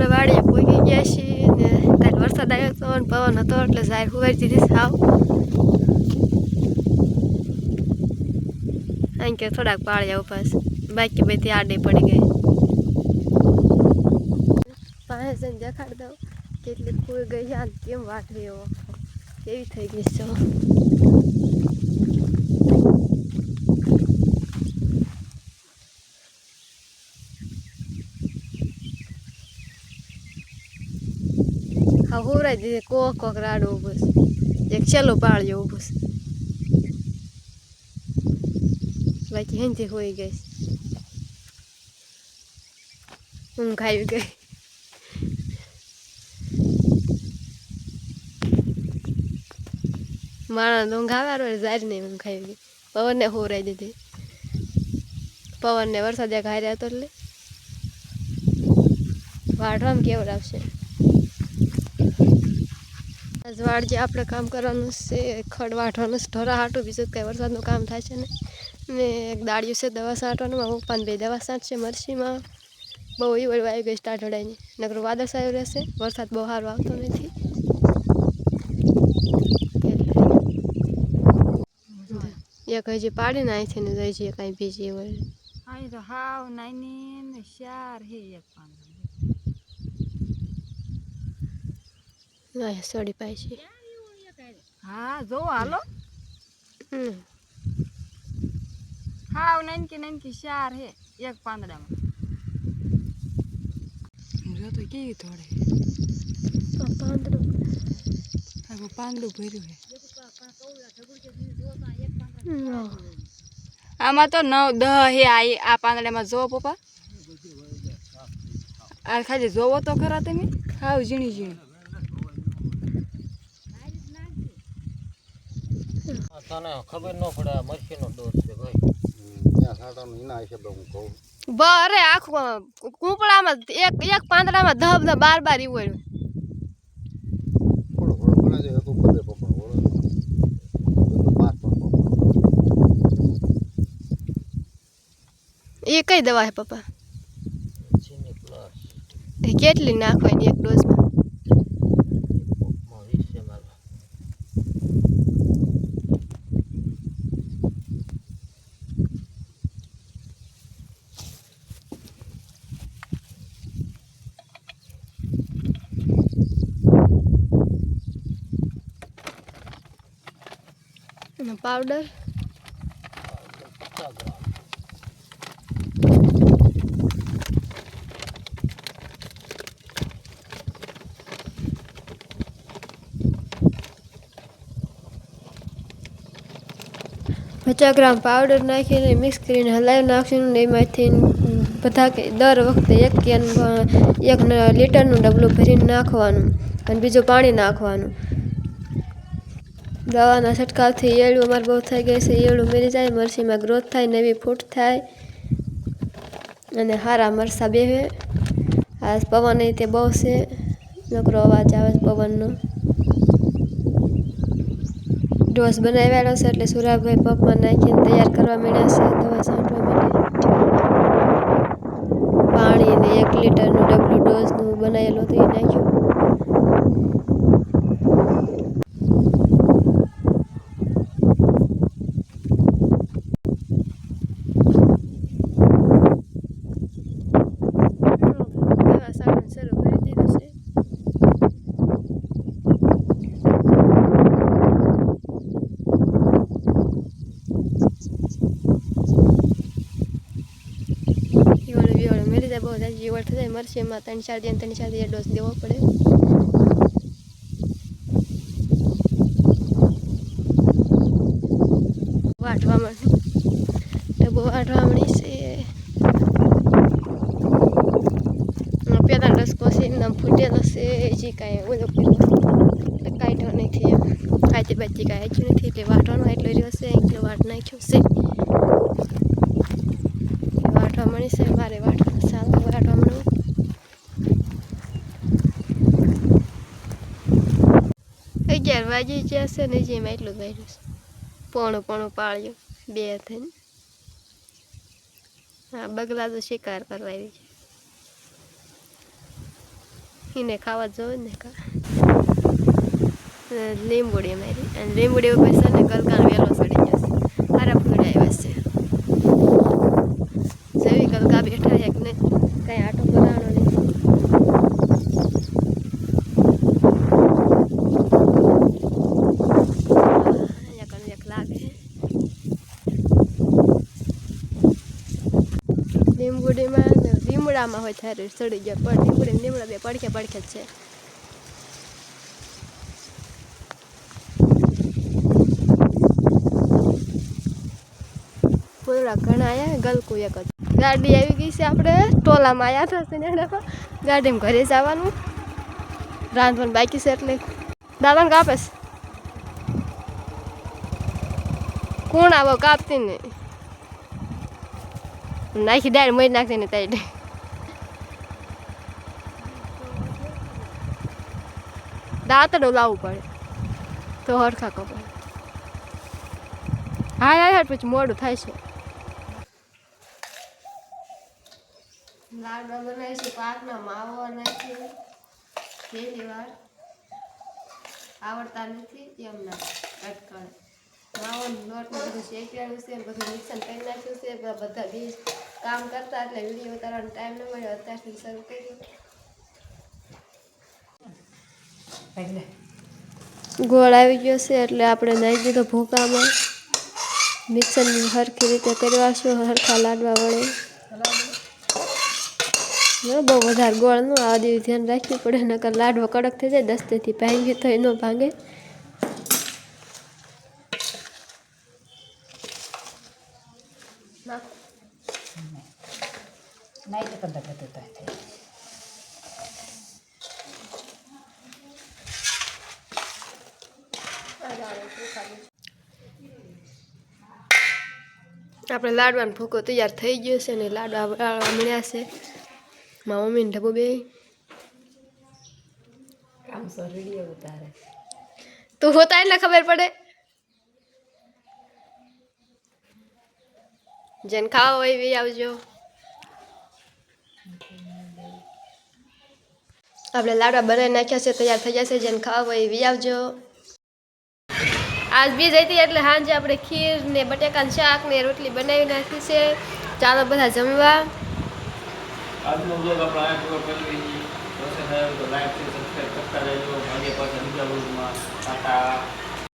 આપણે વાડીએ પહોંચી ગયા છીએ ને કાલે વરસાદ આવ્યો હતો અને પવન હતો એટલે જાહેર હુવાઈ દીધી સાવ અહીં કે થોડાક પાળ્યા ઉપાસ બાકી બધી આડે પડી ગઈ પાસે જઈને દેખાડી દઉં કેટલી ખુઈ ગઈ આ કેમ વાટવી એવો કેવી થઈ ગઈ છે હા હોરાઈ દીધી કોક રાડો ઉભો છે એક છેલ્લો પાળ્યો ઉભો છે બાકી હેનથી હોઈ ગઈ ઊંઘ આવી ગઈ માણસ ઊંઘ આવે જારી નહીં ઊંઘ આવી ગઈ પવનને હોરાઈ દીધી પવનને વરસાદ એક હાર્યા હતો એટલે વાઢવામાં કેવું આવશે વાડ જે આપણે કામ કરવાનું છે ખડ વાઢવાનું છે ઢોરા હાટું બીજું કંઈ વરસાદનું કામ થાય છે ને એક દાળિયું છે દવા છાંટવાનું મારા પપ્પાને બે દવા છાંટશે મરસીમાં બહુ એ વળવા આવી ગઈ સ્ટાર્ટ હડાઈને નકર વાદળછાયું રહેશે વરસાદ બહુ સારો આવતો નથી એક હજી પાડી નાખી છે ને જઈ છે કાંઈ બીજી વળી અહીં તો હાવ નાની ને શાર હે એક પાંદડા સડી પાય છે હા જો હાલો હાવ નાનકી શાર હે એક પાંદડામાં જો તો કેવી થોડે પાંદડું ભર્યું હે આમાં તો 9 10 હે આ પાંદડામાં જો પપ્પા આ ખાલી જોવો તો ખરા તમે હાવ ઝીણી ઝીણી તને ખબર ન પડે મરસીનો ડોઝ છે ભાઈ ત્યાં સાટાનો એના હિસાબે હું કહું બરે આખું કૂપડામાં એક પાંદડામાં ધબ ને બાર ઈવડ્યું થોડો થોડો બનાવી દે હતું બધે પપ્પા ઓળો પાંચ એ કઈ દવા હે પપ્પા ચીની પ્લસ એ કેટલી નાખવાની એક ડોઝમાં પાવડર 50 ગ્રામ પાવડર નાખીને મિક્સ કરીને હલાવી નાખશું ને એમાંથી બધા દર વખતે એક લીટરનું ડબલું ભરીને નાખવાનું અને બીજું પાણી નાખવાનું દવાના છંટકાવથી એળું અમારે બહુ થઈ ગઈ છે એળું મરી જાય મરસીમાં ગ્રોથ થાય નવી ફૂટ થાય અને સારા મરસા બેહે આ પવન તે બહુ છે નકરો અવાજ આવે પવનનો ડોઝ બનાવેલો છે એટલે સુરાભાઈ પગમાં નાખીને તૈયાર કરવા માંડ્યા છે દવા છાંટવા માટે પાણી ને 1 લીટરનું ડબલું ડોઝનું બનાવેલું હતું એ નાખ્યું બહુ જીવડ થઈ જાય મરસીમાં 3-4 દિવસ ડોઝ દેવો પડે વાટવામાં ડબ્બો વાટવા મળી છે પેલા રસકો છે એમનામ ફૂટેલો છે જે કાંઈ ઓલો કાંઈ નથી એમ ખાતી બાજી કાંઈ હાચ્યું નથી એટલે વાટવાનો એટલો રહ્યો છે એટલે વાટ નાખ્યો છે વાટવા મળી છે મારે વાટવાનું સારું વાટવા મળવું 11 વાગી ગયા છે ને જેમાં એટલું વાગ્યું છે પોણું પાળ્યું 2 થઈને હા બગલા તો શિકાર કરવા આવી છે એને ખાવા જોઈએ ને કા લીંબુડી મારી અને લીંબુડી ઉપર છે ને ગલકાનો વેલો ચડી જશે સારા ફૂડ આવ્યા છે જેવી ગલકા બેઠા એક ને કઈ આટો બનાવવાનો નહીં લીંબુડીમાં લીમડામાં હોય ત્યારે ચડી જાય પણ લીંબુડી લીમડા બે પડખે પડખે જ છે ફૂલડા ઘણા આવ્યા ગલકું એક જ ગાડી આવી ગઈ છે આપણે ટોલામાં આવ્યા હતા સિનેડામાં ગાડીમાં ઘરે જવાનું રાંધવાનું બાકી છે એટલે દાદાને કાપે છે કોણ આવો કાપતી ને નાખી દાળ મરી નાખતી ને તાઈ દાંતડું લાવવું પડે તો હરખા કપાય હા પછી મોડું થાય છે લાડવા બનાવી છે પાકના માવો નાખી પહેલી વાર આવડતા નથી એમના અટકળે માવો લોટ બધું શેકવાનું છે બધું મિક્સર કરી નાખ્યું છે બધા બીજ કામ કરતા એટલે વિડીયો ઉતારવાનો ટાઈમ ન મળ્યો અત્યારથી શરૂ કર્યું ગોળ આવી ગયો છે એટલે આપણે નાખી દીધો ભૂકામાં મિક્સરની સરખી રીતે કરવાશું હરખા લાડવા વળે બહુ વધારે ગોળ ન આ દે ધ્યાન રાખવું પડે નકર લાડવો કડક થઈ જાય દસ્તેથી ભાંગી તો ન ભાંગે આપણે લાડવાનો ભૂકો તૈયાર થઈ ગયો છે ને લાડવા વળાવવા મળ્યા છે મારા મમ્મીને ઢબુ બે તું હોતા એટલે ખબર પડે જેને ખાવા હોય એવી આવજો આપણે લાડવા બનાવી નાખ્યા છે તૈયાર થઈ જશે જેને ખાવા હોય એવી આવજો આજ બીજ હતી એટલે સાંજે આપણે ખીર ને બટેકાનું શાક ને રોટલી બનાવી નાખી છે ચાલો બધા જમવા આજનો બ્લોગ આપણે આ પૂરો કરી લઈએ પસંદ આવ્યો તો લાઈક સબસ્ક્રાઈબ કરતા રહેજો મળીએ પાછા બીજા બ્લોગમાં ટાટા